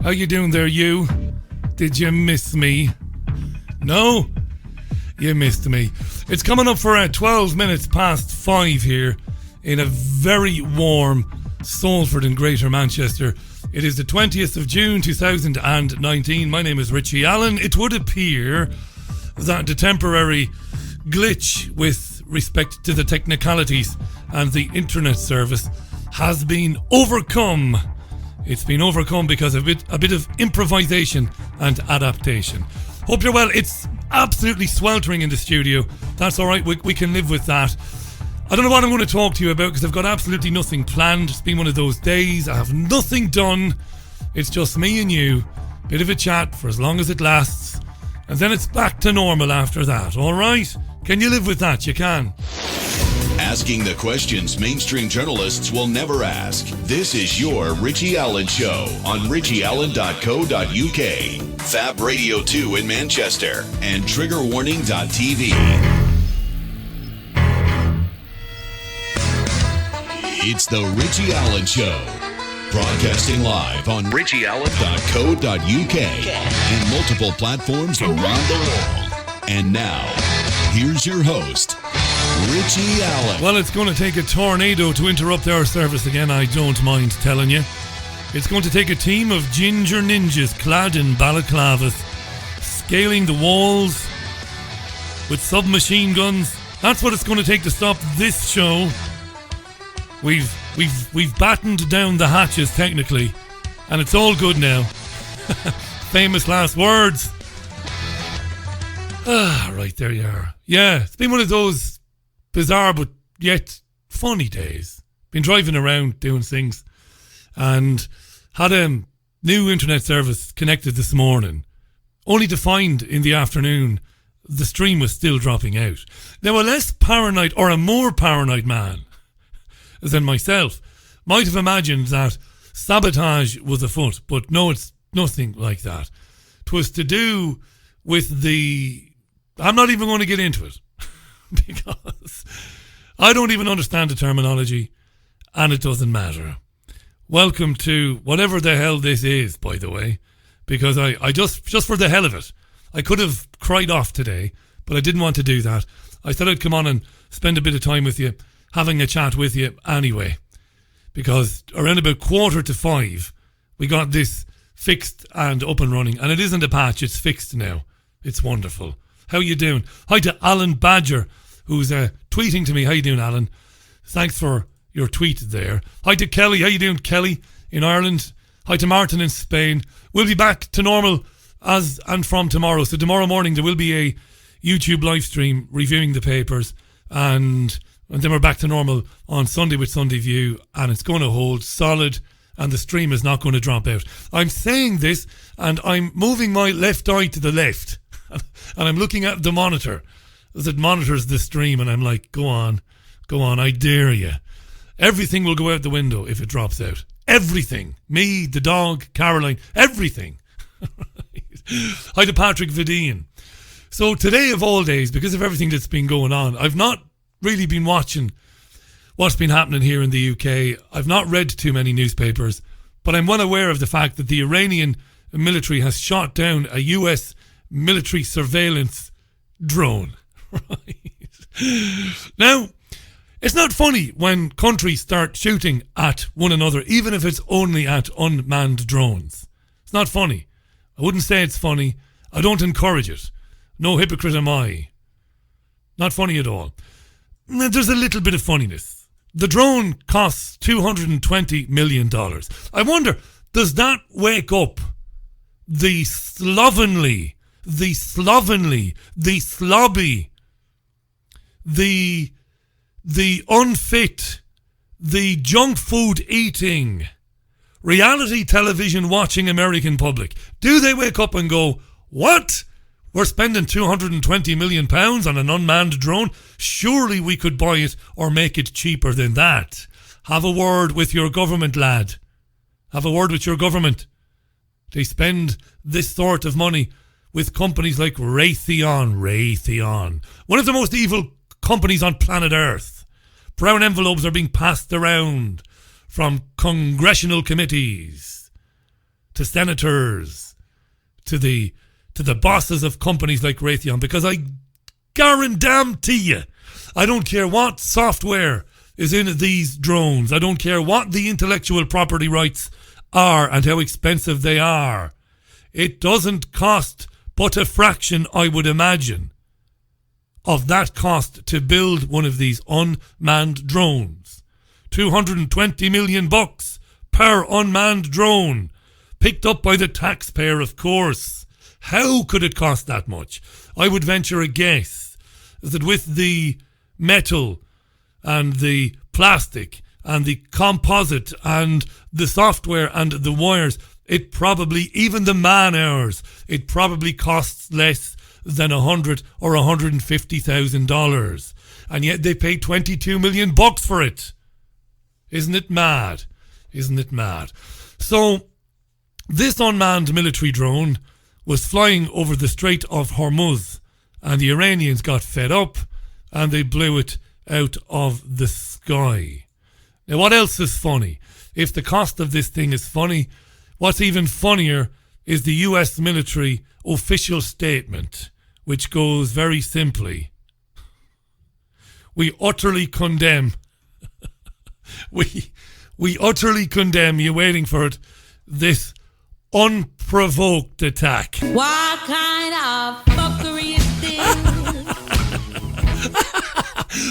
How you doing there, you? Did you miss me? No? You missed me. It's coming up for 12 minutes past 5 here in a very warm Salford in Greater Manchester. It is the 20th of June 2019. My name is Richie Allen. It would appear that the temporary glitch with respect to the technicalities and the internet service has been overcome. It's been overcome because of a bit of improvisation and adaptation. Hope you're well. It's absolutely sweltering in the studio. That's all right. We can live with that. I don't know what I'm going to talk to you about because I've got absolutely nothing planned. It's been one of those days. I have nothing done. It's just me and you. Bit of a chat for as long as it lasts. And then it's back to normal after that. All right? Can you live with that? You can. Asking the questions mainstream journalists will never ask. This is your Richie Allen Show on richieallen.co.uk, Fab Radio 2 in Manchester, and triggerwarning.tv. It's the Richie Allen Show, broadcasting live on richieallen.co.uk and multiple platforms around the world. And now, here's your host, Richie Allen. Well, it's going to take a tornado to interrupt our service again, I don't mind telling you. It's going to take a team of ginger ninjas clad in balaclavas, scaling the walls with submachine guns. That's what it's going to take to stop this show. We've battened down the hatches technically, and it's all good now. Famous last words. Right, there you are. Yeah, it's been one of those bizarre but yet funny days. Been driving around doing things and had a new internet service connected this morning, only to find in the afternoon the stream was still dropping out. Now, a less paranoid or a more paranoid man than myself might have imagined that sabotage was afoot, but no, it's nothing like that. 'Twas to do with the... I'm not even going to get into it because I don't even understand the terminology and it doesn't matter. Welcome to whatever the hell this is, by the way, because I just for the hell of it, I could have cried off today, but I didn't want to do that. I thought I'd come on and spend a bit of time with you, having a chat with you anyway, because around about 4:45 we got this fixed and up and running, and it isn't a patch, it's fixed now. It's wonderful. How you doing? Hi to Alan Badger, who's tweeting to me. How you doing, Alan? Thanks for your tweet there. Hi to Kelly. How you doing, Kelly, in Ireland? Hi to Martin in Spain. We'll be back to normal as and from tomorrow. So tomorrow morning there will be a YouTube live stream reviewing the papers, and then we're back to normal on Sunday with Sunday View, and it's going to hold solid and the stream is not going to drop out. I'm saying this and I'm moving my left eye to the left and I'm looking at the monitor as it monitors the stream, and I'm like, go on, I dare you. Everything will go out the window if it drops out. Everything. Me, the dog, Caroline, everything. Hi to Patrick Vidine. So today of all days, because of everything that's been going on, I've not really been watching what's been happening here in the UK. I've not read too many newspapers, but I'm well aware of the fact that the Iranian military has shot down a US military surveillance drone. Right. Now, it's not funny when countries start shooting at one another, even if it's only at unmanned drones. It's not funny. I wouldn't say it's funny. I don't encourage it. No hypocrite am I. Not funny at all. There's a little bit of funniness. The drone costs $220 million. I wonder, does that wake up the slovenly, the slobby, the unfit, the junk food eating, reality television watching American public? Do they wake up and go, what? We're spending £220 million on an unmanned drone? Surely we could buy it or make it cheaper than that. Have a word with your government, lad. Have a word with your government. They spend this sort of money with companies like Raytheon, one of the most evil companies on planet Earth. Brown envelopes are being passed around from congressional committees to senators, to the bosses of companies like Raytheon, because I guarantee you, I don't care what software is in these drones. I don't care what the intellectual property rights are and how expensive they are. It doesn't cost but a fraction, I would imagine, of that cost to build one of these unmanned drones. $220 million per unmanned drone, picked up by the taxpayer, of course. How could it cost that much? I would venture a guess that with the metal and the plastic and the composite and the software and the wires, it probably, even the man hours, it probably costs less than $100,000 or $150,000, and yet they paid $22 million for it. Isn't it mad? Isn't it mad? So this unmanned military drone was flying over the Strait of Hormuz, and the Iranians got fed up and they blew it out of the sky. Now, what else is funny? If the cost of this thing is funny, what's even funnier is the US military official statement, which goes very simply: we utterly condemn we utterly condemn, you waiting for it, this unprovoked attack. What kind of fuckery is this?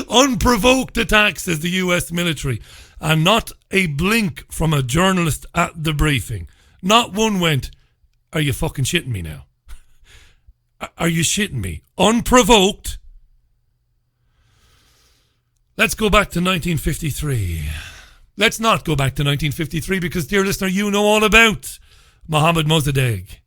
Unprovoked attack, says the US military. And not a blink from a journalist at the briefing. Not one went, are you fucking shitting me now? Are you shitting me? Unprovoked? Let's go back to 1953. Let's not go back to 1953 because, dear listener, you know all about Mohammad Mossadegh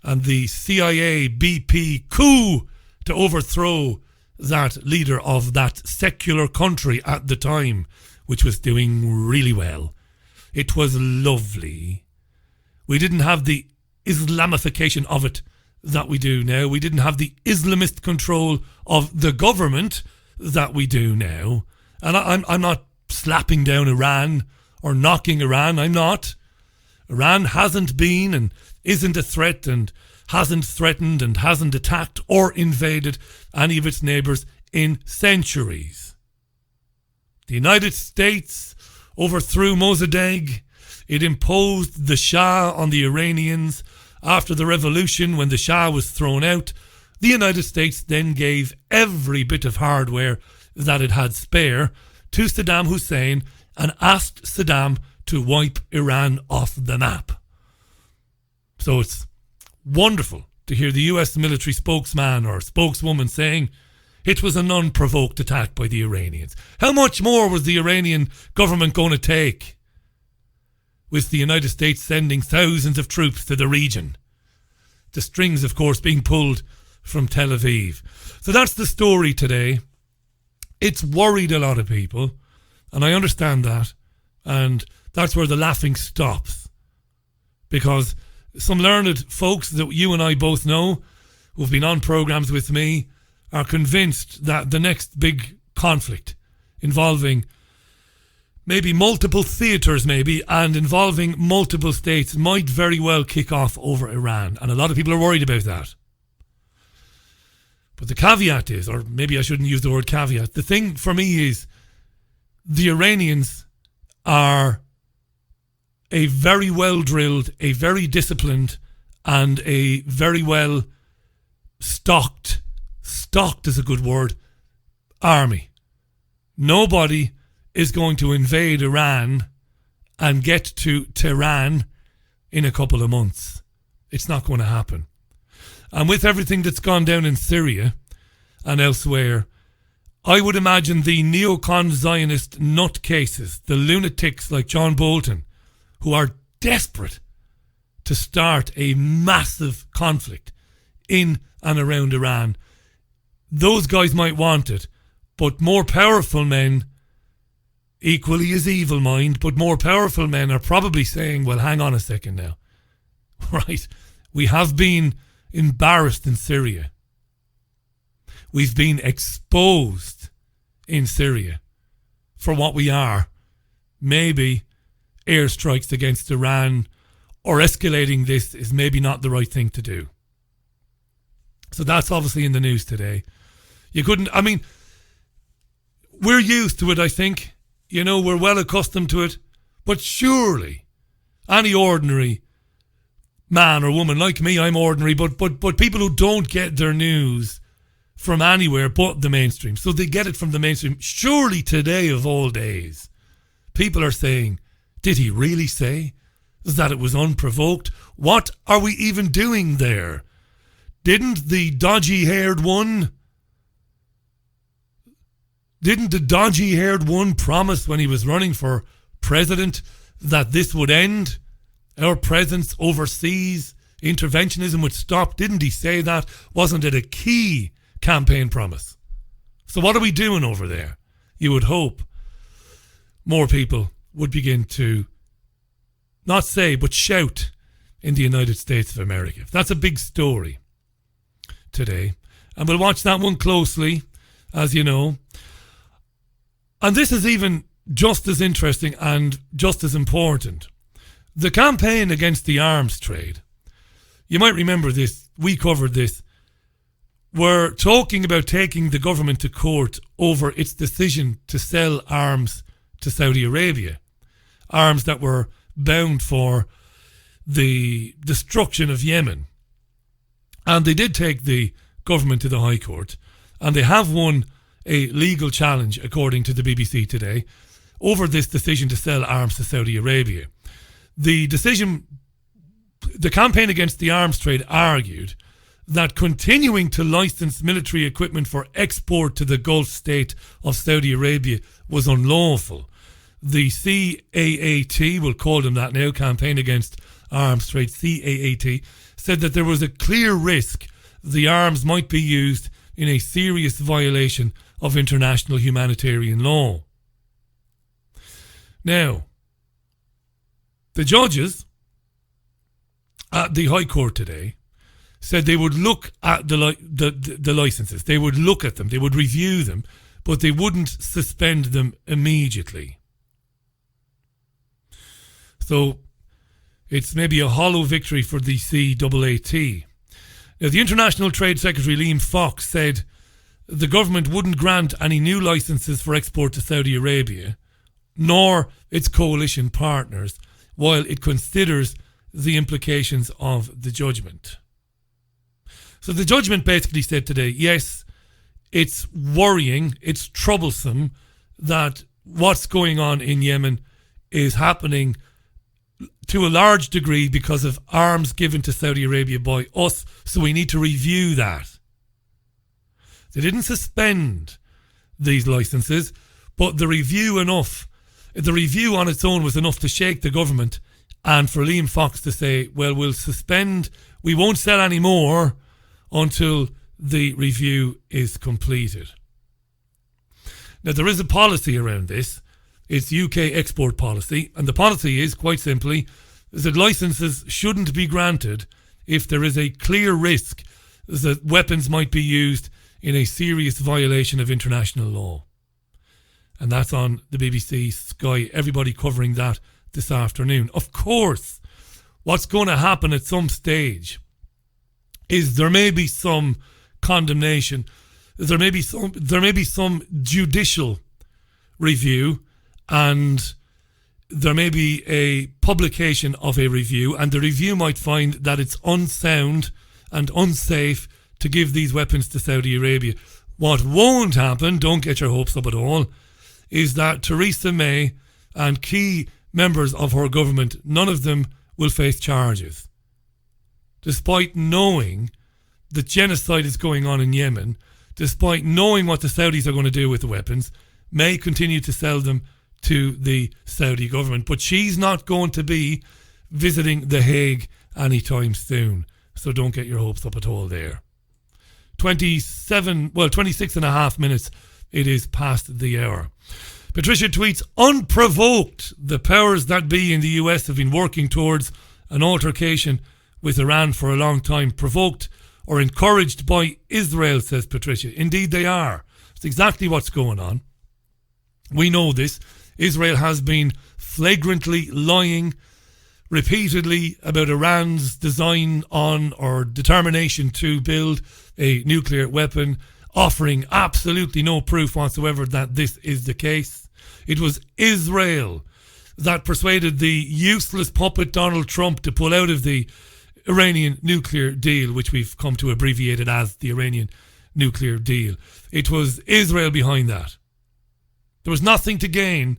and the CIA BP coup to overthrow that leader of that secular country at the time, which was doing really well. It was lovely. We didn't have the Islamification of it that we do now. We didn't have the Islamist control of the government that we do now. And I'm not slapping down Iran or knocking Iran. I'm not. Iran hasn't been and isn't a threat and hasn't threatened and hasn't attacked or invaded any of its neighbours in centuries. The United States overthrew Mossadegh. It imposed the Shah on the Iranians. After the revolution, when the Shah was thrown out, the United States then gave every bit of hardware that it had spare to Saddam Hussein and asked Saddam to wipe Iran off the map. So it's wonderful to hear the US military spokesman or spokeswoman saying it was an unprovoked attack by the Iranians. How much more was the Iranian government going to take with the United States sending thousands of troops to the region? The strings, of course, being pulled from Tel Aviv. So that's the story today. It's worried a lot of people, and I understand that, and that's where the laughing stops. Because some learned folks that you and I both know, who've been on programs with me, are convinced that the next big conflict involving maybe multiple theatres and involving multiple states might very well kick off over Iran. And a lot of people are worried about that. But the caveat is, or maybe I shouldn't use the word caveat, the thing for me is the Iranians are a very well drilled, a very disciplined, and a very well stocked is a good word, army. Nobody is going to invade Iran and get to Tehran in a couple of months. It's not going to happen. And with everything that's gone down in Syria and elsewhere, I would imagine the neocon Zionist nutcases, the lunatics like John Bolton, who are desperate to start a massive conflict in and around Iran, those guys might want it, but more powerful men, equally as evil mind, but more powerful men are probably saying, well, hang on a second now. Right? We have been embarrassed in Syria. We've been exposed in Syria for what we are. Maybe airstrikes against Iran or escalating this is maybe not the right thing to do. So that's obviously in the news today. We're used to it, I think. We're well accustomed to it. But surely, any ordinary man or woman like me, I'm ordinary, but people who don't get their news from anywhere but the mainstream, so they get it from the mainstream. Surely today of all days, people are saying, did he really say that it was unprovoked? What are we even doing there? Didn't the dodgy-haired one promise when he was running for president that this would end? Our presence overseas, interventionism would stop. Didn't he say that? Wasn't it a key campaign promise? So what are we doing over there? You would hope more people would begin to not say, but shout in the United States of America. That's a big story today. And we'll watch that one closely, as you know. And this is even just as interesting and just as important. The campaign against the arms trade. You might remember this. We covered this. We're talking about taking the government to court over its decision to sell arms to Saudi Arabia. Arms that were bound for the destruction of Yemen. And they did take the government to the High Court. And they have won a legal challenge, according to the BBC today, over this decision to sell arms to Saudi Arabia. The campaign against the arms trade argued that continuing to license military equipment for export to the Gulf state of Saudi Arabia was unlawful. The CAAT, we'll call them that now, Campaign Against Arms Trade, CAAT, said that there was a clear risk the arms might be used in a serious violation of international humanitarian law. Now, the judges at the High Court today said they would look at the licenses. They would look at them. They would review them, but they wouldn't suspend them immediately. So it's maybe a hollow victory for the CAAT. Now, the International Trade Secretary Liam Fox said the government wouldn't grant any new licenses for export to Saudi Arabia, nor its coalition partners, while it considers the implications of the judgment. So the judgment basically said today, yes, it's worrying, it's troublesome that what's going on in Yemen is happening to a large degree because of arms given to Saudi Arabia by us, so we need to review that. They didn't suspend these licenses, but the review on its own was enough to shake the government, and for Liam Fox to say, well, we won't sell any more until the review is completed. Now, there is a policy around this. It's UK export policy, and the policy is, quite simply, is that licenses shouldn't be granted if there is a clear risk that weapons might be used in a serious violation of international law. And that's on the BBC, Sky, everybody covering that this afternoon. Of course, what's going to happen at some stage is there may be some condemnation, there may be some judicial review, and there may be a publication of a review, and the review might find that it's unsound and unsafe to give these weapons to Saudi Arabia. What won't happen, don't get your hopes up at all, is that Theresa May and key members of her government, none of them will face charges. Despite knowing that genocide is going on in Yemen, despite knowing what the Saudis are going to do with the weapons, May continue to sell them to the Saudi government. But she's not going to be visiting The Hague anytime soon. So don't get your hopes up at all there. 26 and a half minutes it is past the hour. Patricia tweets, unprovoked, the powers that be in the US have been working towards an altercation with Iran for a long time. Provoked or encouraged by Israel, says Patricia. Indeed they are. It's exactly what's going on. We know this. Israel has been flagrantly lying repeatedly about Iran's design on or determination to build a nuclear weapon, offering absolutely no proof whatsoever that this is the case. It was Israel that persuaded the useless puppet Donald Trump to pull out of the Iranian nuclear deal, which we've come to abbreviate it as the Iranian nuclear deal. It was Israel behind that. There was nothing to gain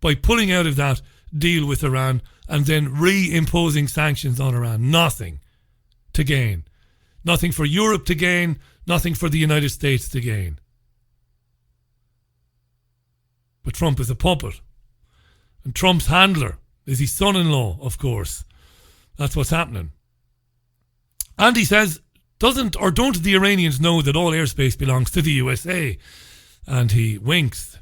by pulling out of that deal with Iran and then reimposing sanctions on Iran. Nothing to gain. Nothing for Europe to gain. Nothing for the United States to gain. But Trump is a puppet. And Trump's handler is his son-in-law, of course. That's what's happening. And he says, don't the Iranians know that all airspace belongs to the USA? And he winks.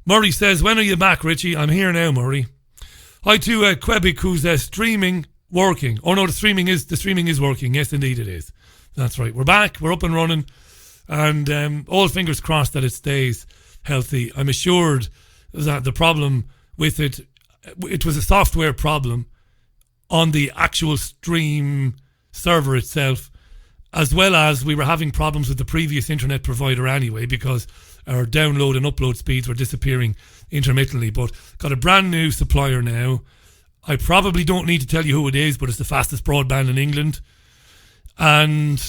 Murray says, when are you back, Richie? I'm here now, Murray. Hi to Quebec, who's streaming working. Oh no, the streaming is working. Yes, indeed it is. That's right. We're back. We're up and running. And all fingers crossed that it stays healthy. I'm assured that the problem with it was a software problem on the actual stream server itself, as well as we were having problems with the previous internet provider anyway, because our download and upload speeds were disappearing intermittently. But got a brand new supplier now. I probably don't need to tell you who it is, but it's the fastest broadband in England. And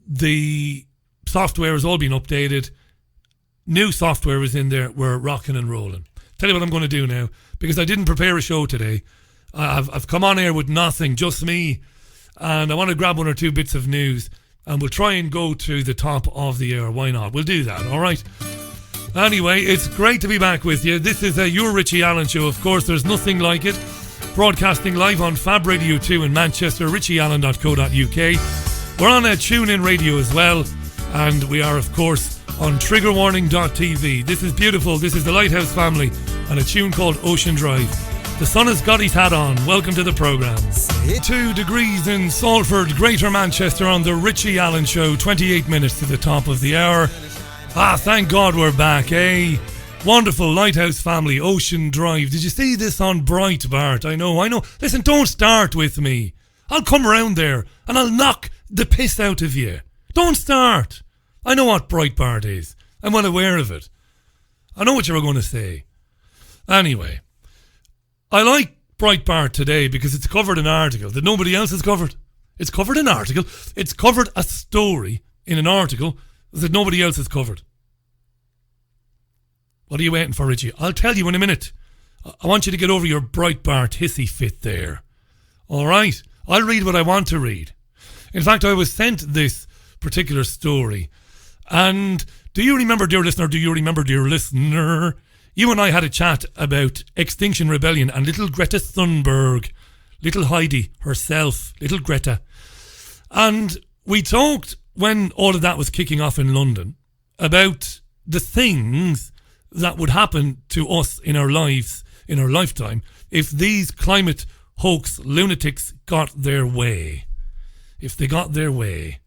the software has all been updated. New software is in there. We're rocking and rolling. Tell you what I'm going to do now, because I didn't prepare a show today. I've come on air with nothing, just me. And I want to grab one or two bits of news. And we'll try and go to the top of the hour. Why not? We'll do that, all right? Anyway, it's great to be back with you. This is your Richie Allen Show. Of course, there's nothing like it. Broadcasting live on Fab Radio 2 in Manchester, richieallen.co.uk. We're on TuneIn Radio as well. And we are, of course, on triggerwarning.tv. This is beautiful. This is the Lighthouse Family and a tune called Ocean Drive. The sun has got his hat on. Welcome to the programme. 2 degrees in Salford, Greater Manchester on the Richie Allen Show. 28 minutes to the top of the hour. Thank God we're back, eh? Wonderful Lighthouse Family, Ocean Drive. Did you see this on Breitbart? I know. Listen, don't start with me. I'll come round there and I'll knock the piss out of you. Don't start. I know what Breitbart is. I'm well aware of it. I know what you were going to say. Anyway, I like Breitbart today because it's covered an article that nobody else has covered. It's covered an article. It's covered a story in an article that nobody else has covered. What are you waiting for, Richie? I'll tell you in a minute. I want you to get over your Breitbart hissy fit there. All right? I'll read what I want to read. In fact, I was sent this particular story. And do you remember, dear listener, you and I had a chat about Extinction Rebellion and little Greta Thunberg, little Heidi herself, little Greta. And we talked, when all of that was kicking off in London, about the things that would happen to us in our lives, in our lifetime, if these climate hoax lunatics got their way. If they got their way.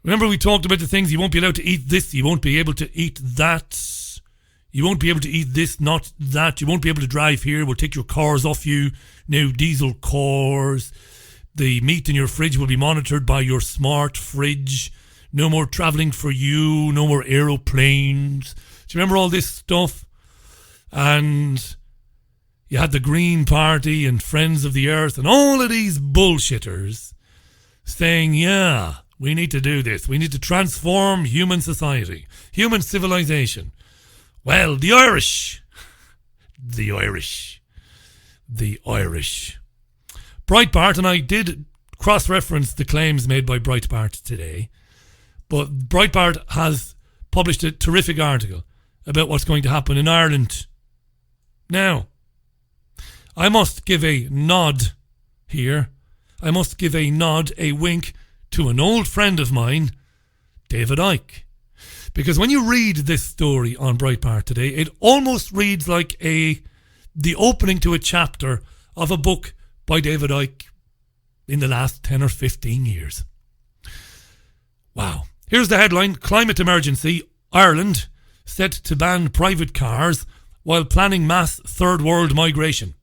Remember we talked about the things, you won't be allowed to eat this, you won't be able to eat that, you won't be able to eat this, not that, you won't be able to drive here, we'll take your cars off you, no diesel cars, the meat in your fridge will be monitored by your smart fridge, no more travelling for you, no more aeroplanes. Do you remember all this stuff? And you had the Green Party and Friends of the Earth and all of these bullshitters saying, yeah, we need to do this. We need to transform human society, human civilization. Well, the Irish. Breitbart, and I did cross-reference the claims made by Breitbart today, but Breitbart has published a terrific article about what's going to happen in Ireland. Now, I must give a nod here. I must give a nod, a wink, to an old friend of mine, David Icke. Because when you read this story on Breitbart today, it almost reads like the opening to a chapter of a book by David Icke in the last 10 or 15 years. Wow. Here's the headline: Climate Emergency, Ireland set to ban private cars while planning mass third world migration.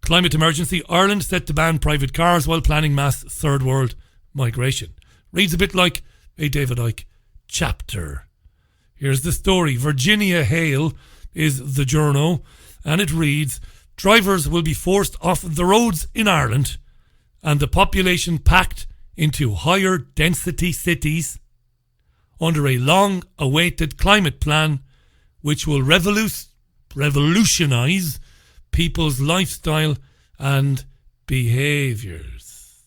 Climate emergency. Ireland set to ban private cars while planning mass third world migration. Reads a bit like a David Icke chapter. Here's the story. Virginia Hale is the journo, and it reads, drivers will be forced off the roads in Ireland and the population packed into higher density cities under a long-awaited climate plan which will revolutionise people's lifestyle and behaviours.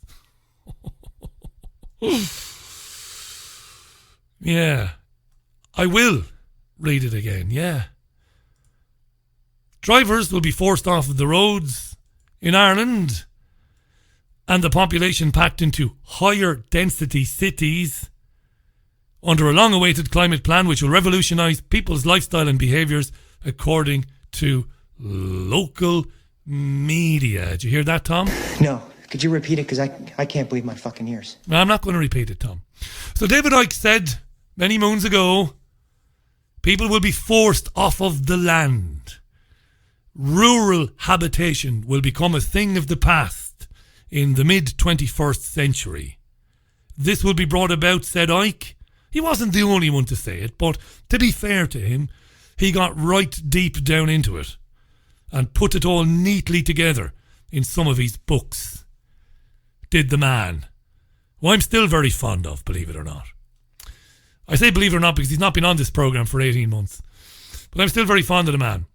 Yeah, I will read it again, yeah. Drivers will be forced off the roads in Ireland and the population packed into higher density cities under a long-awaited climate plan which will revolutionise people's lifestyle and behaviours, according to local media. Did you hear that, Tom? No. Could you repeat it? Because I can't believe my fucking ears. No, I'm not going to repeat it, Tom. So David Icke said many moons ago, people will be forced off of the land. Rural habitation will become a thing of the past in the mid-21st century. This will be brought about, said Icke. He wasn't the only one to say it, but to be fair to him, he got right deep down into it and put it all neatly together in some of his books. Did the man, who I'm still very fond of, believe it or not. I say believe it or not because he's not been on this programme for 18 months. But I'm still very fond of the man.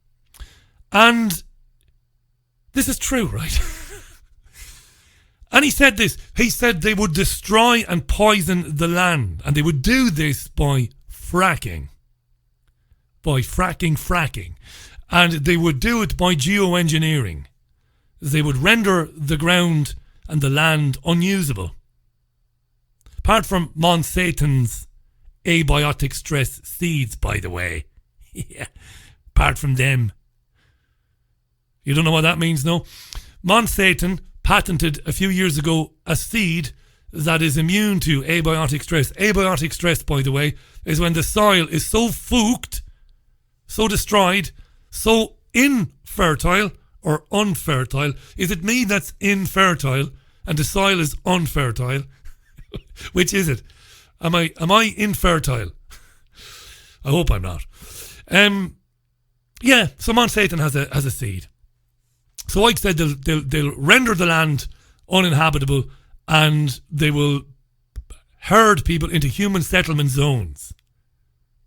And this is true, right? And he said this. He said they would destroy and poison the land. And they would do this by fracking. By fracking. And they would do it by geoengineering. They would render the ground and the land unusable. Apart from Monsanto's abiotic stress seeds, by the way. Yeah. Apart from them. You don't know what that means, no? Monsanto patented a few years ago a seed that is immune to abiotic stress. Abiotic stress, by the way, is when the soil is so fooked, so destroyed, so infertile or unfertile. Is it me that's infertile and the soil is unfertile? Which is it? Am I infertile? I hope I'm not. Yeah, so Monsanto has a seed. So Icke said they'll render the land uninhabitable and they will herd people into human settlement zones.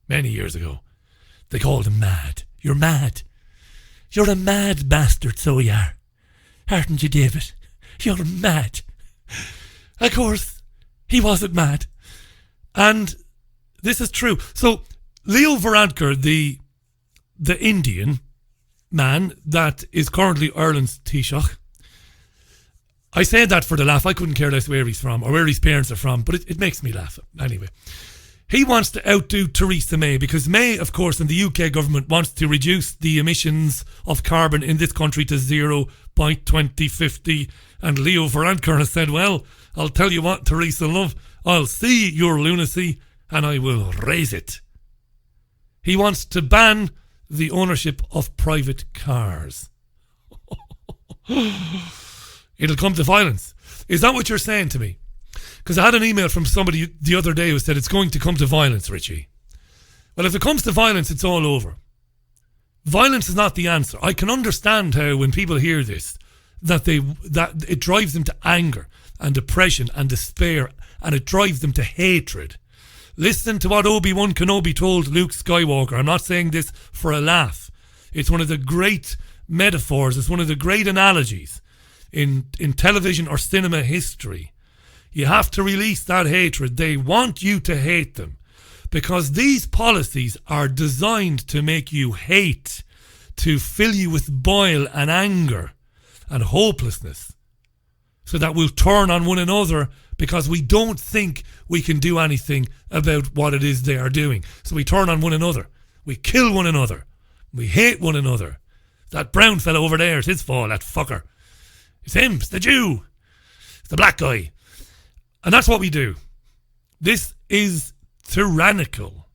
Many years ago. They called him mad. You're mad. You're a mad bastard, so you are. Aren't you, David? You're mad. Of course, he wasn't mad. And this is true. So Leo Varadkar, the Indian man that is currently Ireland's Taoiseach. I say that for the laugh. I couldn't care less where he's from or where his parents are from, but it makes me laugh. Anyway, he wants to outdo Theresa May because May, of course, and the UK government wants to reduce the emissions of carbon in this country to zero by 2050. And Leo Varadkar has said, well, I'll tell you what, Theresa love, I'll see your lunacy and I will raise it. He wants to ban the ownership of private cars. It'll come to violence. Is that what you're saying to me? Because I had an email from somebody the other day who said it's going to come to violence, Richie. Well, if it comes to violence, it's all over. Violence is not the answer. I can understand how when people hear this, that it drives them to anger and depression and despair, and it drives them to hatred. Listen to what Obi-Wan Kenobi told Luke Skywalker. I'm not saying this for a laugh. It's one of the great metaphors. It's one of the great analogies in television or cinema history. You have to release that hatred. They want you to hate them because these policies are designed to make you hate, to fill you with bile and anger and hopelessness so that we'll turn on one another because we don't think we can do anything about what it is they are doing. So we turn on one another. We kill one another. We hate one another. That brown fella over there, it's his fault, that fucker. It's him, it's the Jew. It's the black guy. And that's what we do. This is tyrannical.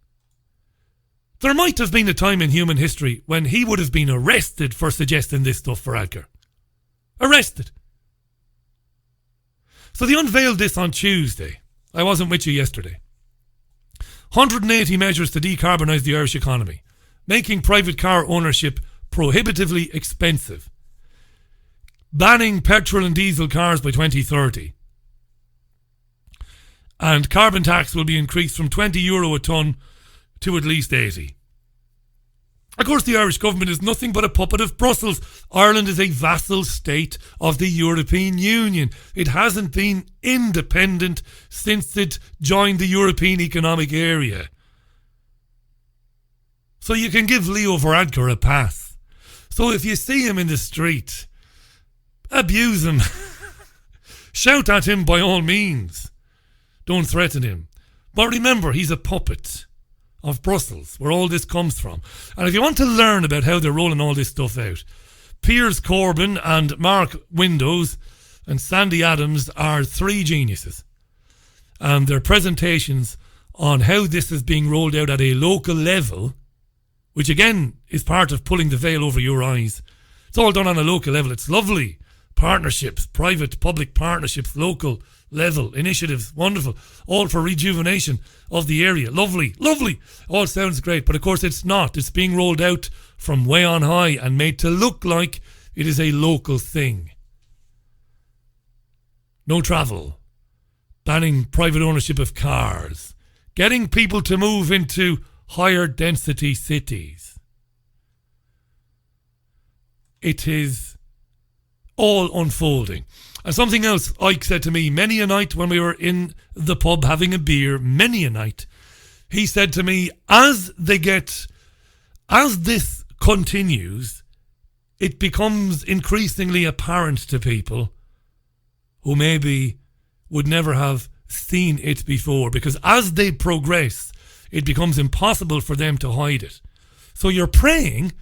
There might have been a time in human history when he would have been arrested for suggesting this stuff for Varadkar. Arrested. So they unveiled this on Tuesday. I wasn't with you yesterday. 180 measures to decarbonise the Irish economy, making private car ownership prohibitively expensive, banning petrol and diesel cars by 2030, and carbon tax will be increased from €20 a tonne to at least 80. Of course, the Irish government is nothing but a puppet of Brussels. Ireland is a vassal state of the European Union. It hasn't been independent since it joined the European Economic Area. So you can give Leo Varadkar a pass. So if you see him in the street, abuse him. Shout at him by all means. Don't threaten him. But remember, he's a puppet of Brussels, where all this comes from. And if you want to learn about how they're rolling all this stuff out, Piers Corbyn and Mark Windows and Sandy Adams are three geniuses. And their presentations on how this is being rolled out at a local level, which again is part of pulling the veil over your eyes. It's all done on a local level. It's lovely. Partnerships, private-public partnerships, local level, initiatives, wonderful. All for rejuvenation of the area. Lovely, lovely. All sounds great, but of course it's not. It's being rolled out from way on high and made to look like it is a local thing. No travel. Banning private ownership of cars. Getting people to move into higher density cities. It is all unfolding. And something else Ike said to me many a night when we were in the pub having a beer, many a night. He said to me, as this continues, it becomes increasingly apparent to people who maybe would never have seen it before, because as they progress, it becomes impossible for them to hide it. So you're praying,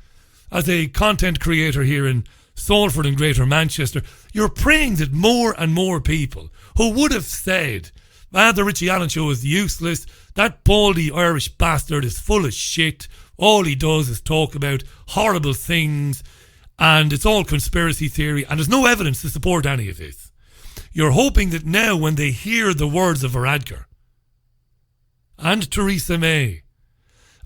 as a content creator here in Salford and Greater Manchester, you're praying that more and more people who would have said, the Richie Allen Show is useless, that baldy Irish bastard is full of shit, all he does is talk about horrible things, and it's all conspiracy theory, and there's no evidence to support any of this. You're hoping that now when they hear the words of Varadkar and Theresa May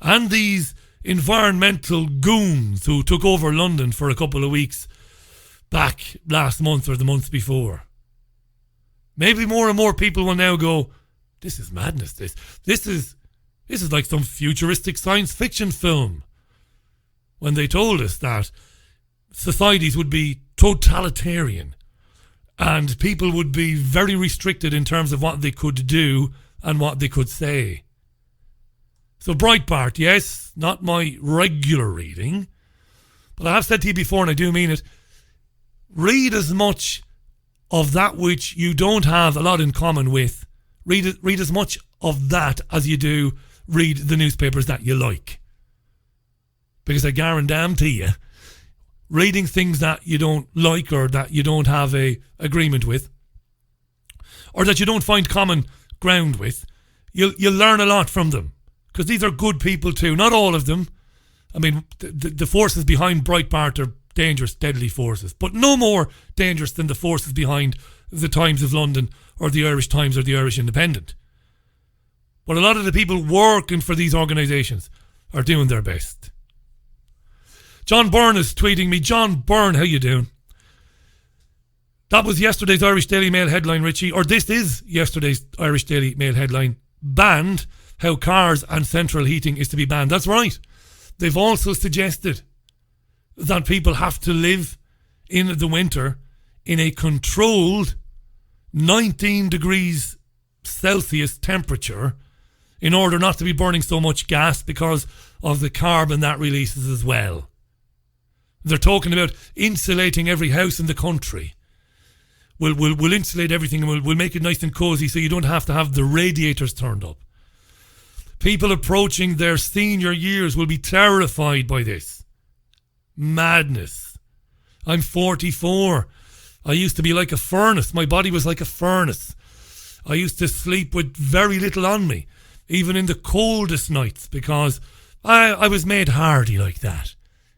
and these environmental goons who took over London for a couple of weeks back last month or the month before, maybe more and more people will now go, this is madness. This is like some futuristic science fiction film, when they told us that societies would be totalitarian and people would be very restricted in terms of what they could do and what they could say. So Breitbart, yes, not my regular reading, but I have said to you before, and I do mean it, read as much of that which you don't have a lot in common with. Read as much of that as you do read the newspapers that you like. Because I guarantee you, reading things that you don't like or that you don't have a agreement with, or that you don't find common ground with, you'll learn a lot from them. Because these are good people too. Not all of them. I mean, the forces behind Breitbart are dangerous, deadly forces, but no more dangerous than the forces behind the Times of London or the Irish Times or the Irish Independent. But a lot of the people working for these organisations are doing their best. John Byrne is tweeting me. John Byrne, how you doing? That was yesterday's Irish Daily Mail headline, Richie, or this is yesterday's Irish Daily Mail headline. Banned, how cars and central heating is to be banned. That's right. They've also suggested that people have to live in the winter in a controlled 19 degrees Celsius temperature in order not to be burning so much gas because of the carbon that releases as well. They're talking about insulating every house in the country. We'll insulate everything and we'll make it nice and cosy so you don't have to have the radiators turned up. People approaching their senior years will be terrified by this. Madness. I'm 44. I used to be like a furnace. My body was like a furnace. I used to sleep with very little on me, even in the coldest nights, because I was made hardy like that.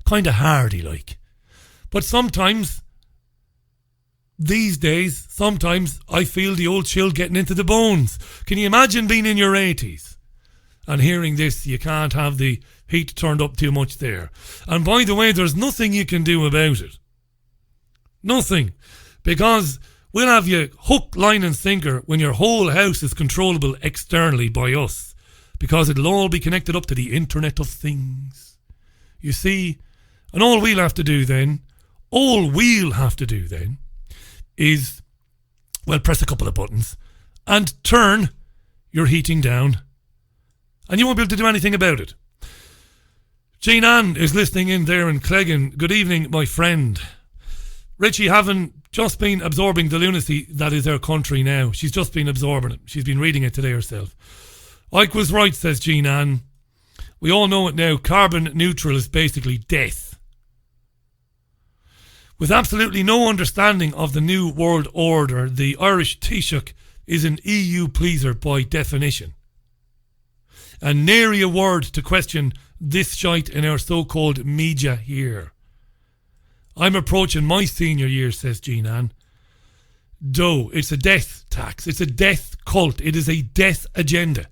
Kind of hardy like. But sometimes these days, sometimes I feel the old chill getting into the bones. Can you imagine being in your 80s and hearing this? You can't have the heat turned up too much there. And by the way, there's nothing you can do about it. Nothing. Because we'll have you hook, line and sinker when your whole house is controllable externally by us. Because it'll all be connected up to the Internet of Things. You see? And all we'll have to do then is, well, press a couple of buttons and turn your heating down. And you won't be able to do anything about it. Jean Ann is listening in there in Cleggan. Good evening, my friend. Richie, having just been absorbing the lunacy that is our country now. She's just been absorbing it. She's been reading it today herself. Ike was right, says Jean Ann. We all know it now. Carbon neutral is basically death. With absolutely no understanding of the new world order, the Irish Taoiseach is an EU pleaser by definition. And nary a word to question this shite in our so-called media here. I'm approaching my senior year, says Jean Ann. Doe, it's a death tax. It's a death cult. It is a death agenda.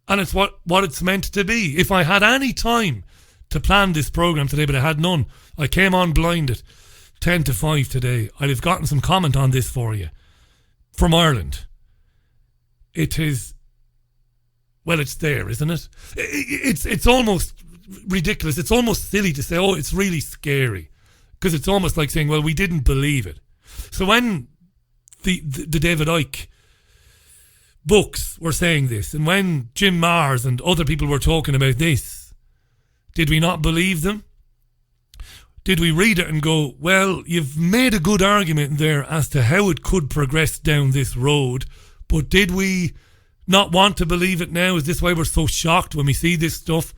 And it's what it's meant to be. If I had any time to plan this programme today, but I had none. I came on blinded 10 to 5 today. I'd have gotten some comment on this for you. From Ireland. It is... Well, it's there, isn't it? It's almost ridiculous. It's almost silly to say, oh, it's really scary. Because it's almost like saying, well, we didn't believe it. So when the David Icke books were saying this, and when Jim Marrs and other people were talking about this, did we not believe them? Did we read it and go, well, you've made a good argument there as to how it could progress down this road, but did we not want to believe it now? Is this why we're so shocked when we see this stuff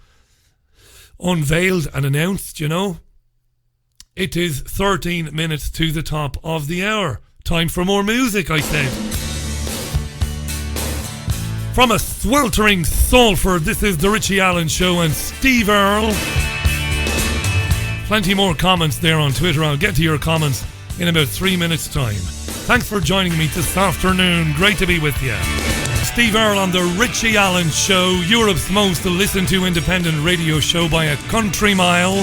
unveiled and announced, you know? It is 13 minutes to the top of the hour. Time for more music, I said. From a sweltering Salford, this is the Richie Allen Show and Steve Earle. Plenty more comments there on Twitter. I'll get to your comments in about 3 minutes' time. Thanks for joining me this afternoon. Great to be with you. Steve Earle on the Richie Allen Show, Europe's most listened to independent radio show by a country mile.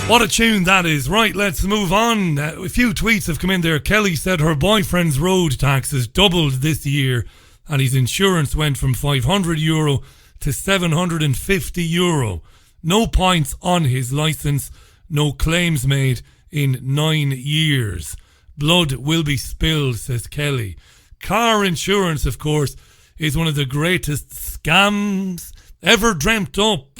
What a tune that is. Right, let's move on. A few tweets have come in there. Kelly said her boyfriend's road taxes doubled this year and his insurance went from €500 to €750. No points on his licence. No claims made in 9 years. Blood will be spilled, says Kelly. Car insurance, of course, is one of the greatest scams ever dreamt up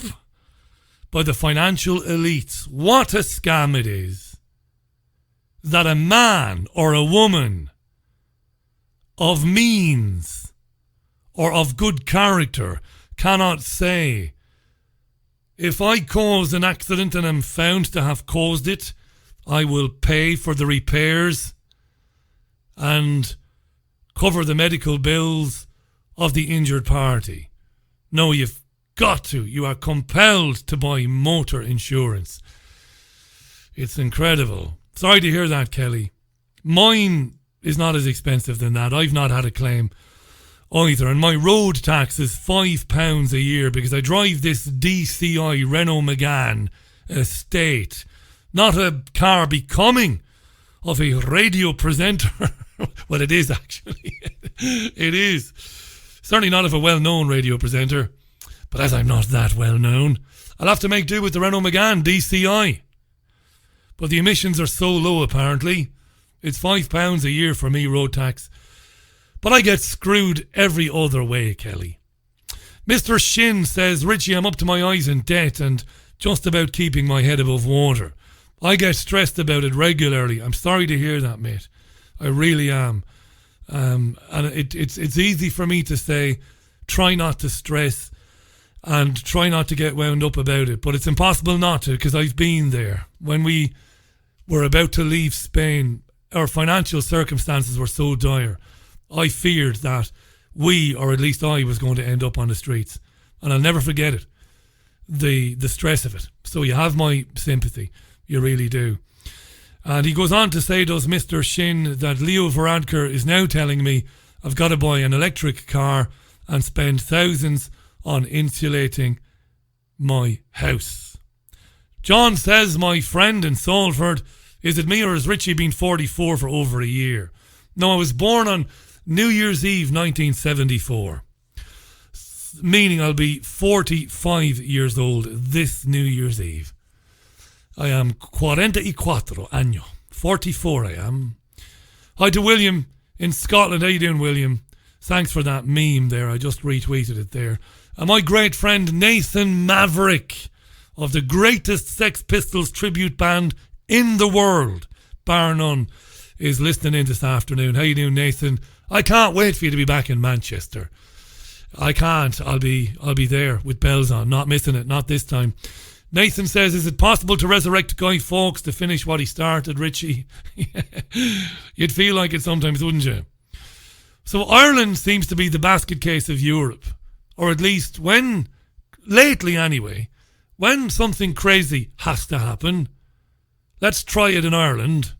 by the financial elites. What a scam it is that a man or a woman of means or of good character cannot say, if I cause an accident and am found to have caused it, I will pay for the repairs and cover the medical bills of the injured party. No, you've got to. You are compelled to buy motor insurance. It's incredible. Sorry to hear that, Kelly. Mine is not as expensive than that. I've not had a claim either. And my road tax is £5 a year because I drive this DCI Renault Megane estate. Not a car becoming of a radio presenter. Well, it is actually. It is. Certainly not of a well-known radio presenter. But as I'm not that well-known, I'll have to make do with the Renault Megane DCI. But the emissions are so low, apparently. It's £5 a year for me, road tax. But I get screwed every other way, Kelly. Mr. Shin says, Richie, I'm up to my eyes in debt and just about keeping my head above water. I get stressed about it regularly. I'm sorry to hear that, mate. I really am. And it's easy for me to say, try not to stress and try not to get wound up about it. But it's impossible not to, because I've been there. When we were about to leave Spain, our financial circumstances were so dire. I feared that we, or at least I, was going to end up on the streets. And I'll never forget it. The stress of it. So you have my sympathy. You really do. And he goes on to say, does Mr. Shin, that Leo Varadkar is now telling me I've got to buy an electric car and spend thousands on insulating my house. John says, my friend in Salford, is it me or has Richie been 44 for over a year? No, I was born on New Year's Eve 1974, meaning I'll be 45 years old this New Year's Eve. I am 44 años. 44 I am. Hi to William in Scotland. How you doing, William? Thanks for that meme there. I just retweeted it there. And my great friend Nathan Maverick of the greatest Sex Pistols tribute band in the world, bar none, is listening in this afternoon. How you doing, Nathan? I can't wait for you to be back in Manchester. I can't. I'll be there with bells on, not missing it, not this time. Nathan says, is it possible to resurrect Guy Fawkes to finish what he started, Richie? You'd feel like it sometimes, wouldn't you? So Ireland seems to be the basket case of Europe, or at least lately anyway, when something crazy has to happen, let's try it in Ireland.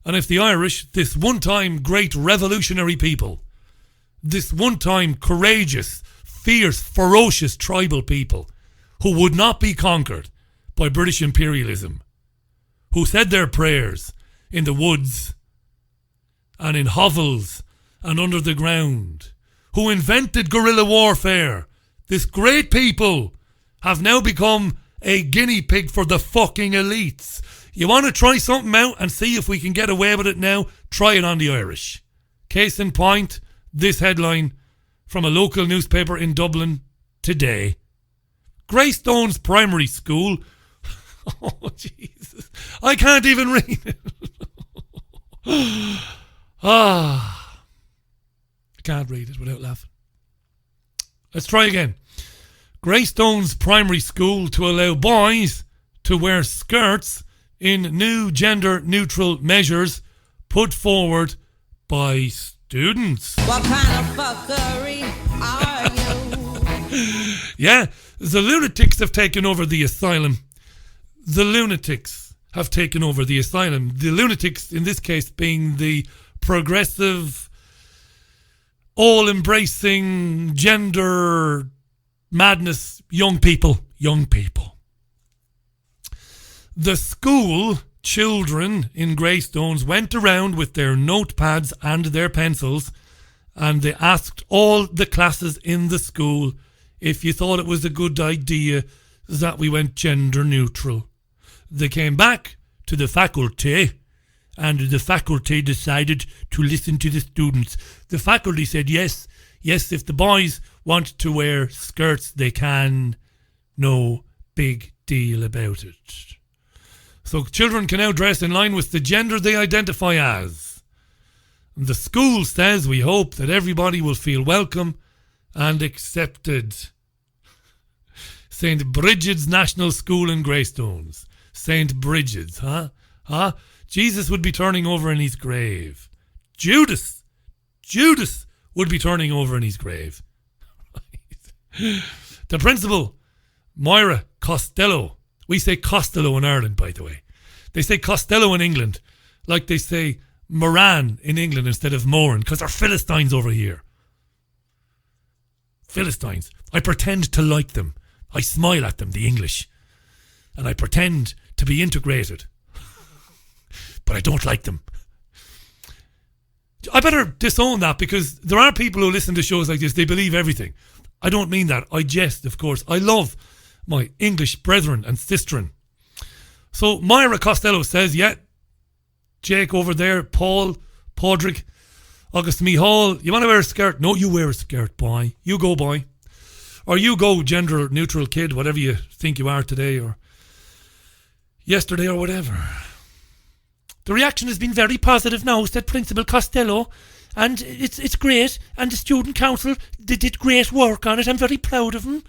And if the Irish, this one-time great revolutionary people, this one-time courageous, fierce, ferocious tribal people who would not be conquered by British imperialism, who said their prayers in the woods and in hovels and under the ground, who invented guerrilla warfare, this great people have now become a guinea pig for the fucking elites. You want to try something out and see if we can get away with it now? Try it on the Irish. Case in point, this headline from a local newspaper in Dublin today. Greystones Primary School. Oh, Jesus. I can't even read it. I can't read it without laughing. Let's try again. Greystones Primary School to allow boys to wear skirts in new gender-neutral measures put forward by students. What kind of fuckery are you? Yeah, the lunatics have taken over the asylum. The lunatics have taken over the asylum. The lunatics, in this case, being the progressive, all-embracing, gender madness young people. The school children in Greystones went around with their notepads and their pencils, and they asked all the classes in the school if you thought it was a good idea that we went gender neutral. They came back to the faculty, and the faculty decided to listen to the students. The faculty said, yes, if the boys want to wear skirts, they can. No big deal about it. So children can now dress in line with the gender they identify as. The school says, we hope that everybody will feel welcome and accepted. St. Bridget's National School in Greystones. St. Bridget's, huh? Jesus would be turning over in his grave. Judas would be turning over in his grave. The principal, Moira Costello. We say Costello in Ireland, by the way. They say Costello in England, like they say Moran in England instead of Moran, because they're Philistines over here. Philistines. I pretend to like them. I smile at them, the English. And I pretend to be integrated. But I don't like them. I better disown that, because there are people who listen to shows like this, they believe everything. I don't mean that. I jest, of course. I love my English brethren and sistren. So Myra Costello says, yeah, Jake over there, Paul, Padraig, August Hall, you want to wear a skirt? No, you wear a skirt, boy. You go, boy. Or you go, gender neutral kid, whatever you think you are today or yesterday or whatever. The reaction has been very positive now, said Principal Costello, and it's great, and the student council, they did great work on it. I'm very proud of them.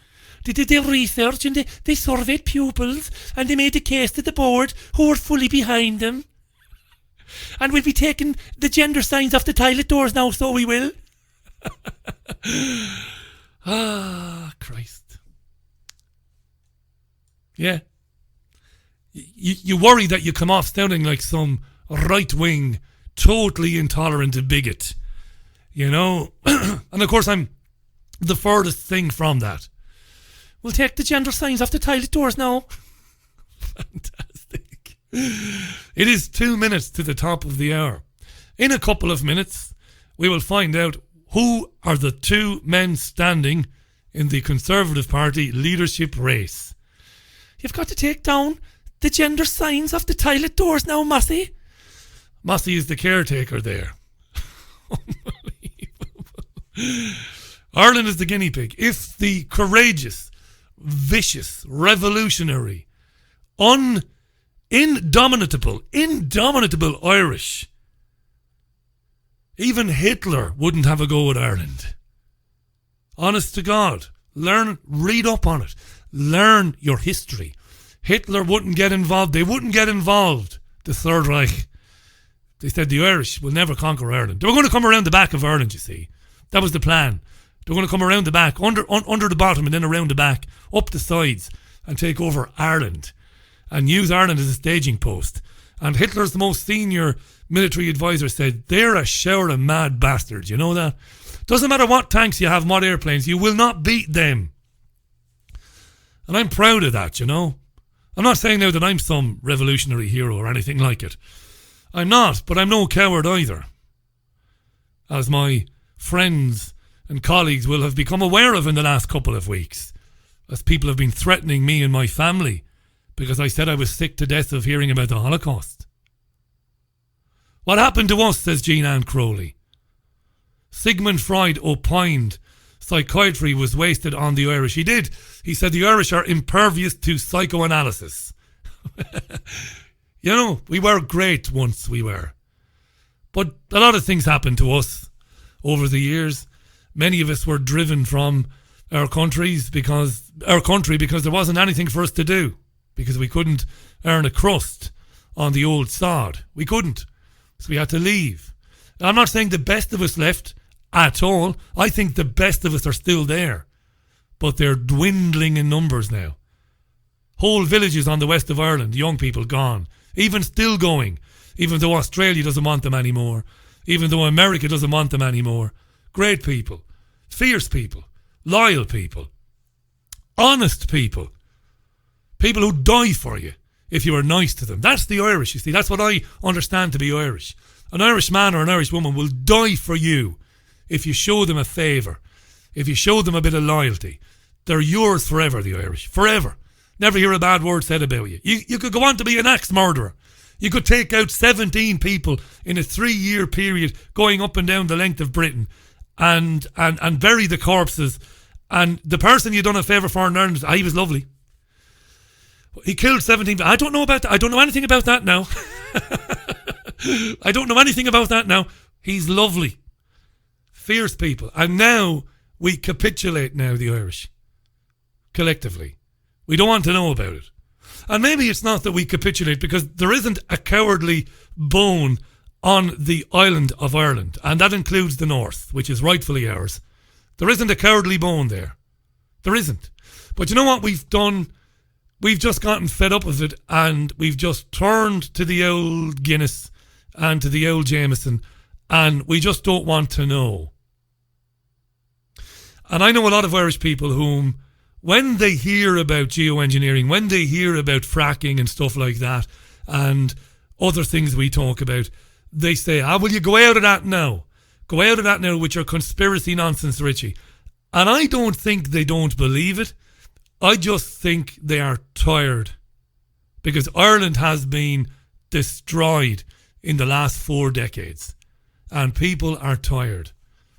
They did their research and they surveyed pupils and they made a case to the board, who were fully behind them. And we'll be taking the gender signs off the toilet doors now, so we will. Christ. Yeah. You worry that you come off sounding like some right-wing, totally intolerant bigot. You know? And of course I'm the furthest thing from that. We'll take the gender signs off the toilet doors now. Fantastic. It is 2 minutes to the top of the hour. In a couple of minutes, we will find out who are the two men standing in the Conservative Party leadership race. You've got to take down the gender signs off the toilet doors now, Mossy. Mossy is the caretaker there. Unbelievable. Ireland is the guinea pig. If the courageous, vicious, revolutionary, indomitable Irish, even Hitler wouldn't have a go at Ireland. Honest to God. Read up on it. Learn your history. Hitler wouldn't get involved. They wouldn't get involved. The Third Reich. They said the Irish will never conquer Ireland. They were going to come around the back of Ireland, you see. That was the plan. They were going to come around the back, under the bottom and then around the back, up the sides and take over Ireland and use Ireland as a staging post. And Hitler's most senior military advisor said, they're a shower of mad bastards, you know that? Doesn't matter what tanks you have, what airplanes, you will not beat them. And I'm proud of that, you know. I'm not saying now that I'm some revolutionary hero or anything like it. I'm not, but I'm no coward either. As my friends and colleagues will have become aware of in the last couple of weeks, as people have been threatening me and my family because I said I was sick to death of hearing about the Holocaust. What happened to us, says Jean Ann Crowley. Sigmund Freud opined psychiatry was wasted on the Irish. He did. He said the Irish are impervious to psychoanalysis. You know, we were great once, we were. But a lot of things happened to us over the years. Many of us were driven from our country because there wasn't anything for us to do, because we couldn't earn a crust on the old sod. We couldn't. So we had to leave. And I'm not saying the best of us left at all. I think the best of us are still there. But they're dwindling in numbers now. Whole villages on the west of Ireland, young people gone. Even still going. Even though Australia doesn't want them anymore. Even though America doesn't want them anymore. Great people. Fierce people. Loyal people. Honest people. People who die for you if you are nice to them. That's the Irish, you see. That's what I understand to be Irish. An Irish man or an Irish woman will die for you if you show them a favour. If you show them a bit of loyalty. They're yours forever, the Irish. Forever. Never hear a bad word said about you. You could go on to be an axe murderer. You could take out 17 people in a 3-year period going up and down the length of Britain and bury the corpses. And the person you done a favour for in Ireland, he was lovely. He killed 17 people. I don't know about that. I don't know anything about that now. I don't know anything about that now. He's lovely. Fierce people. And now we capitulate now, the Irish. Collectively. We don't want to know about it. And maybe it's not that we capitulate because there isn't a cowardly bone on the island of Ireland. And that includes the north, which is rightfully ours. There isn't a cowardly bone there. There isn't. But you know what we've done? We've just gotten fed up with it and we've just turned to the old Guinness and to the old Jameson and we just don't want to know. And I know a lot of Irish people whom, when they hear about geoengineering, when they hear about fracking and stuff like that and other things we talk about, they say, will you go out of that now? Go out of that now with your conspiracy nonsense, Richie. And I don't think they don't believe it. I just think they are tired because Ireland has been destroyed in the last 4 decades and people are tired.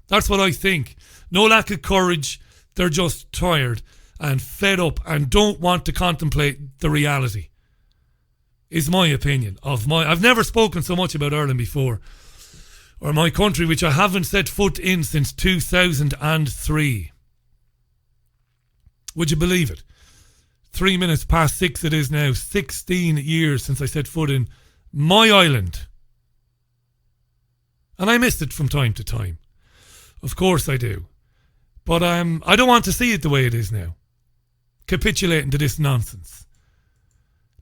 That's what I think. No lack of courage. They're just tired and fed up and don't want to contemplate the reality. Is my opinion. I've never spoken so much about Ireland before. Or my country, which I haven't set foot in since 2003. Would you believe it? 3 minutes past 6 it is now. 16 years since I set foot in my island. And I miss it from time to time. Of course I do. But I don't want to see it the way it is now. Capitulating to this nonsense.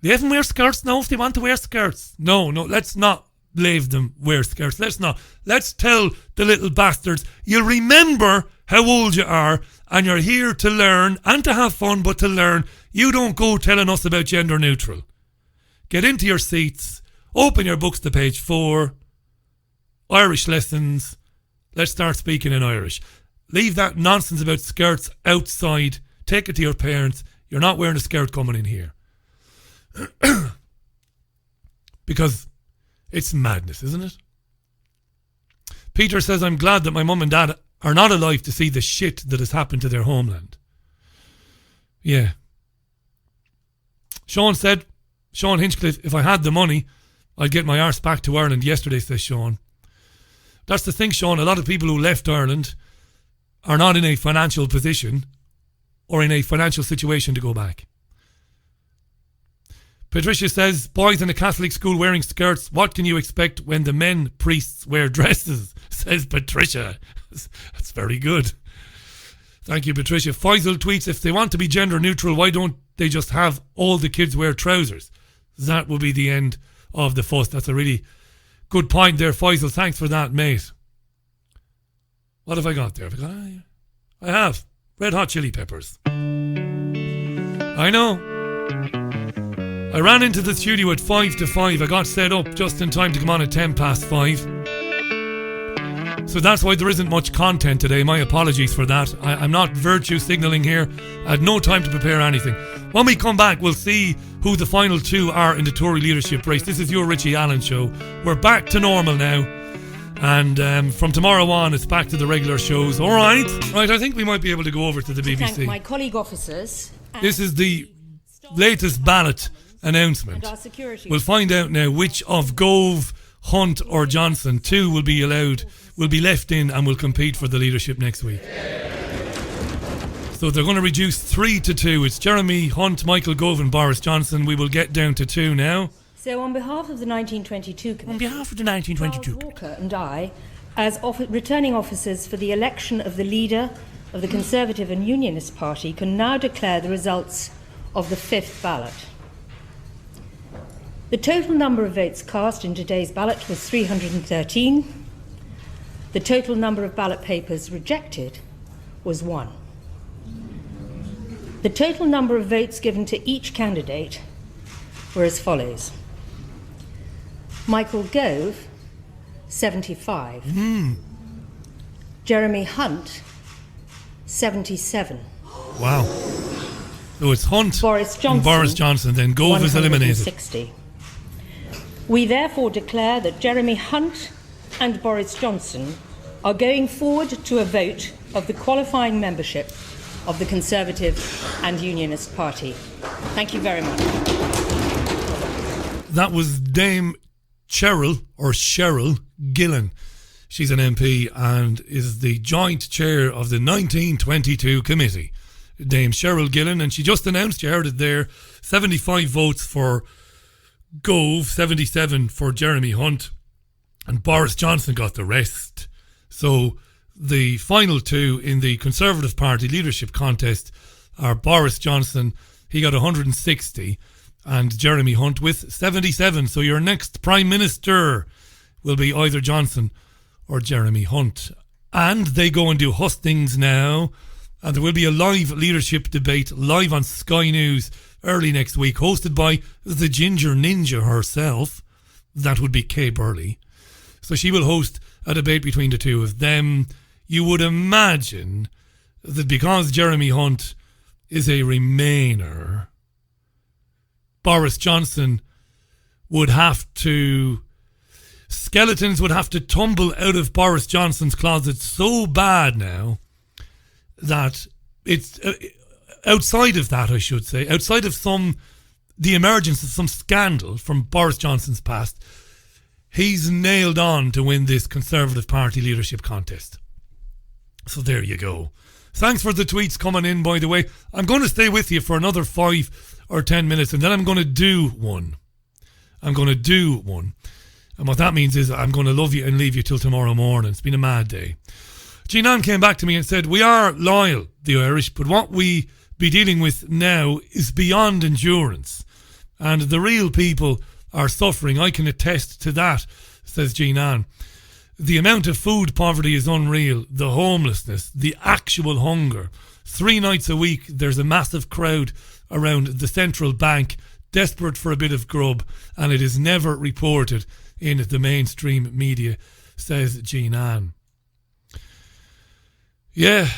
They haven't wear skirts now if they want to wear skirts. No, let's not leave them wear skirts. Let's not. Let's tell the little bastards, you'll remember how old you are and you're here to learn and to have fun, but to learn. You don't go telling us about gender neutral. Get into your seats, open your books to page 4, Irish lessons. Let's start speaking in Irish. Leave that nonsense about skirts outside. Take it to your parents. You're not wearing a skirt coming in here. Because it's madness, isn't it? Peter says, I'm glad that my mum and dad are not alive to see the shit that has happened to their homeland. Yeah. Sean Hinchcliffe, if I had the money, I'd get my arse back to Ireland yesterday, says Sean. That's the thing, Sean. A lot of people who left Ireland are not in a financial position or in a financial situation to go back. Patricia says, boys in a Catholic school wearing skirts, what can you expect when the men priests wear dresses? Says Patricia. That's very good. Thank you, Patricia. Faisal tweets, if they want to be gender neutral, why don't they just have all the kids wear trousers? That will be the end of the fuss. That's a really good point there, Faisal. Thanks for that, mate. What have I got there? I have. Red Hot Chili Peppers. I know. I ran into the studio at 5 to 5. I got set up just in time to come on at 10 past 5. So that's why there isn't much content today. My apologies for that. I'm not virtue signalling here. I had no time to prepare anything. When we come back, we'll see who the final two are in the Tory leadership race. This is your Richie Allen Show. We're back to normal now. And from tomorrow on, it's back to the regular shows. All right. Right, I think we might be able to go over to the BBC. Thank my colleague officers. This is the latest ballot announcement. We'll find out now which of Gove, Hunt or Johnson, 2 will be left in and will compete for the leadership next week. So they're going to reduce 3 to 2. It's Jeremy Hunt, Michael Gove and Boris Johnson. We will get down to 2 now. So on behalf of the 1922 Commission, Charles Walker and I, as returning officers for the election of the leader of the Conservative and Unionist Party, can now declare the results of the 5th ballot. The total number of votes cast in today's ballot was 313. The total number of ballot papers rejected was 1. The total number of votes given to each candidate were as follows. Michael Gove, 75. Jeremy Hunt, 77. Wow. So it's Hunt and Boris Johnson, then Gove is eliminated. 160. We therefore declare that Jeremy Hunt and Boris Johnson are going forward to a vote of the qualifying membership of the Conservative and Unionist Party. Thank you very much. That was Dame Cheryl Gillen. She's an MP and is the joint chair of the 1922 committee. Dame Cheryl Gillen, and she just announced, you heard it there, 75 votes for Gove, 77 for Jeremy Hunt, and Boris Johnson got the rest. So the final 2 in the Conservative Party leadership contest are Boris Johnson, he got 160, and Jeremy Hunt with 77. So your next Prime Minister will be either Johnson or Jeremy Hunt. And they go and do hustings now, and there will be a live leadership debate live on Sky News early next week, hosted by the Ginger Ninja herself. That would be Kay Burley. So she will host a debate between the two of them. You would imagine that because Jeremy Hunt is a Remainer, Boris Johnson would have to... Skeletons would have to tumble out of Boris Johnson's closet so bad now that it's... outside of that, I should say, outside of the emergence of some scandal from Boris Johnson's past, he's nailed on to win this Conservative Party leadership contest. So there you go. Thanks for the tweets coming in, by the way. I'm going to stay with you for another 5 or 10 minutes, and then I'm going to do one. And what that means is I'm going to love you and leave you till tomorrow morning. It's been a mad day. Jean came back to me and said, we are loyal, the Irish, but what we be dealing with now is beyond endurance. And the real people are suffering. I can attest to that, says Jean Ann. The amount of food poverty is unreal. The homelessness, the actual hunger. 3 nights a week, there's a massive crowd around the central bank, desperate for a bit of grub, and it is never reported in the mainstream media, says Jean Ann. Yeah,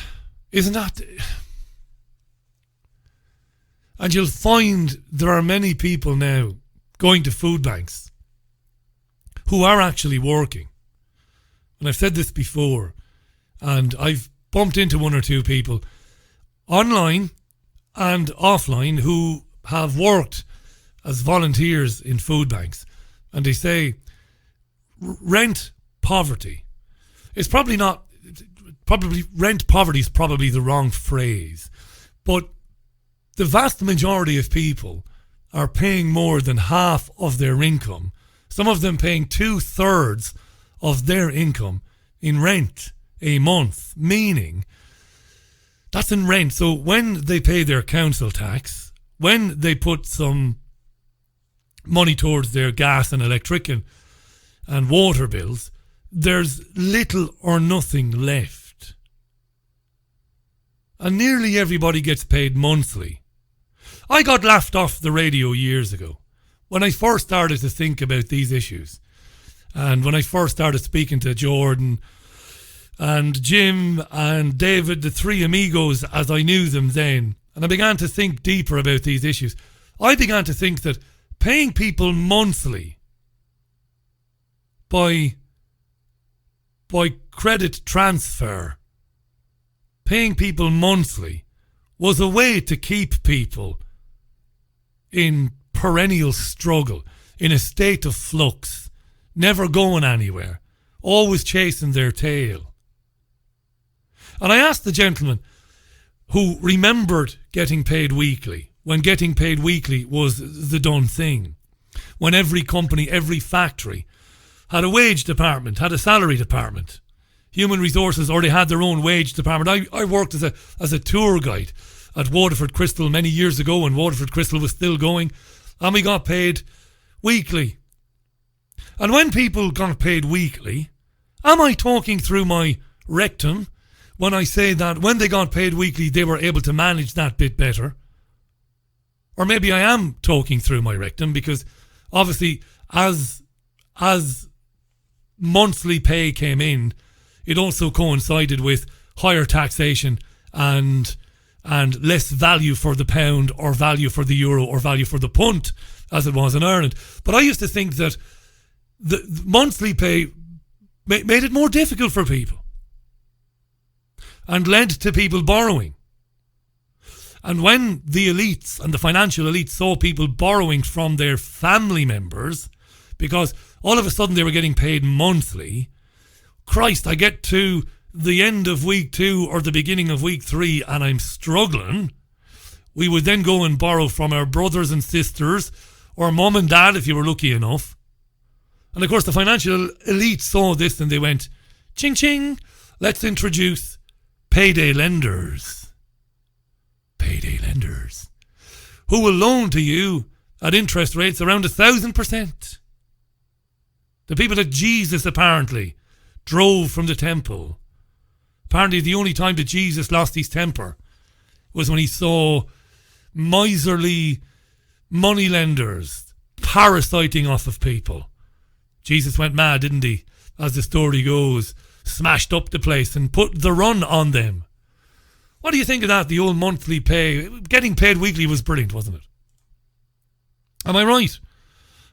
isn't that... And you'll find there are many people now going to food banks who are actually working. And I've said this before, and I've bumped into 1 or 2 people online and offline who have worked as volunteers in food banks. And they say rent poverty is probably rent poverty is probably the wrong phrase. But the vast majority of people are paying more than half of their income, some of them paying 2/3 of their income in rent a month, meaning that's in rent. So when they pay their council tax, when they put some money towards their gas and electric and water bills, there's little or nothing left. And nearly everybody gets paid monthly. I got laughed off the radio years ago when I first started to think about these issues. And when I first started speaking to Jordan and Jim and David, the 3 amigos as I knew them then, and I began to think deeper about these issues, I began to think that paying people monthly by credit transfer, paying people monthly was a way to keep people in perennial struggle, in a state of flux, never going anywhere, always chasing their tail. And I asked the gentleman who remembered getting paid weekly, when getting paid weekly was the done thing, when every company, every factory had a wage department, had a salary department, human resources, or they had their own wage department. I worked as a tour guide at Waterford Crystal many years ago when Waterford Crystal was still going, and we got paid weekly. And when people got paid weekly, am I talking through my rectum when I say that when they got paid weekly they were able to manage that bit better? Or maybe I am talking through my rectum, because obviously as monthly pay came in, it also coincided with higher taxation and less value for the pound, or value for the euro, or value for the punt, as it was in Ireland. But I used to think that the monthly pay made it more difficult for people and led to people borrowing. And when the elites and the financial elites saw people borrowing from their family members, because all of a sudden they were getting paid monthly, Christ, I get to the end of week 2 or the beginning of week 3 and I'm struggling, we would then go and borrow from our brothers and sisters, or mum and dad if you were lucky enough. And of course the financial elite saw this and they went, ching ching, let's introduce payday lenders. Payday lenders who will loan to you at interest rates around 1,000%. The people that Jesus apparently drove from the temple. Apparently the only time that Jesus lost his temper was when he saw miserly moneylenders parasiting off of people. Jesus went mad, didn't he? As the story goes, smashed up the place and put the run on them. What do you think of that? The old monthly pay. Getting paid weekly was brilliant, wasn't it? Am I right?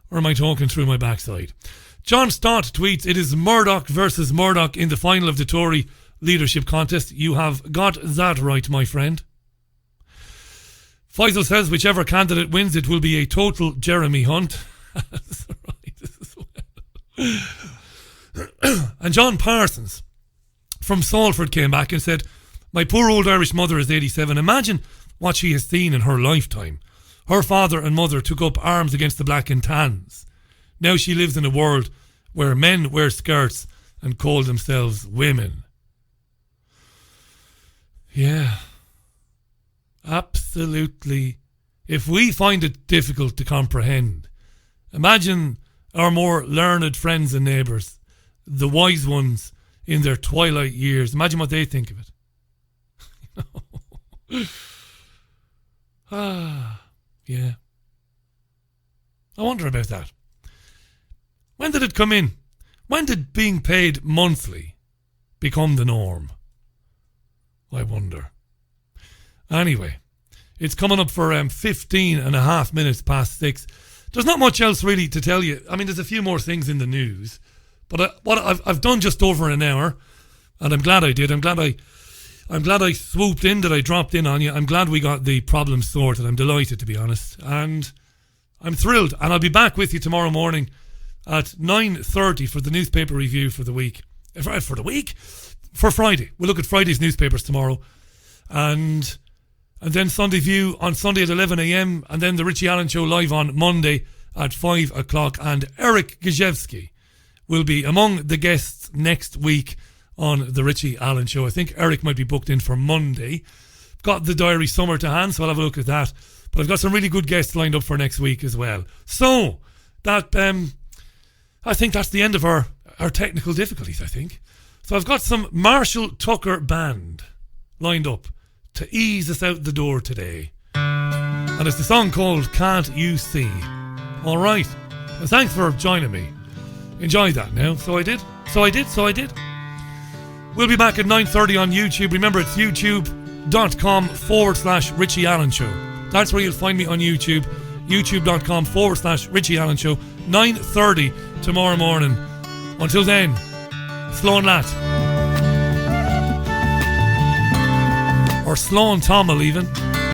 Or am I talking through my backside? John Stott tweets, it is Murdoch versus Murdoch in the final of the Tory leadership contest. You have got that right, my friend. Faisal says whichever candidate wins, it will be a total Jeremy Hunt. That's right. This is well. And John Parsons from Salford came back and said, my poor old Irish mother is 87. Imagine what she has seen in her lifetime. Her father and mother took up arms against the black and tans. Now she lives in a world where men wear skirts and call themselves women. Yeah. Absolutely. If we find it difficult to comprehend, imagine our more learned friends and neighbours, the wise ones in their twilight years. Imagine what they think of it. Yeah. I wonder about that. When did it come in? When did being paid monthly become the norm? I wonder. Anyway, it's coming up for 15 and a half minutes past 6. There's not much else really to tell you. I mean, there's a few more things in the news, but I've done just over an hour, and I'm glad I did. I'm glad I swooped in, that I dropped in on you. I'm glad we got the problem sorted. I'm delighted, to be honest, and I'm thrilled. And I'll be back with you tomorrow morning at 9:30 for the newspaper review for the week. For Friday. We'll look at Friday's newspapers tomorrow, and then Sunday View on Sunday at 11 a.m, and then the Richie Allen Show live on Monday at 5 o'clock. And Eric Gajewski will be among the guests next week on the Richie Allen Show. I think Eric might be booked in for Monday. Got the diary somewhere to hand, so I'll have a look at that. But I've got some really good guests lined up for next week as well. So, that I think that's the end of our technical difficulties, I think. So I've got some Marshall Tucker Band lined up to ease us out the door today. And it's the song called Can't You See? All right. And thanks for joining me. Enjoy that now. So I did. We'll be back at 9:30 on YouTube. Remember, it's youtube.com/Richie Allen Show. That's where you'll find me on YouTube. youtube.com/Richie Allen Show. 9:30 tomorrow morning. Until then, Slán Lat. Or Slán Tomil even.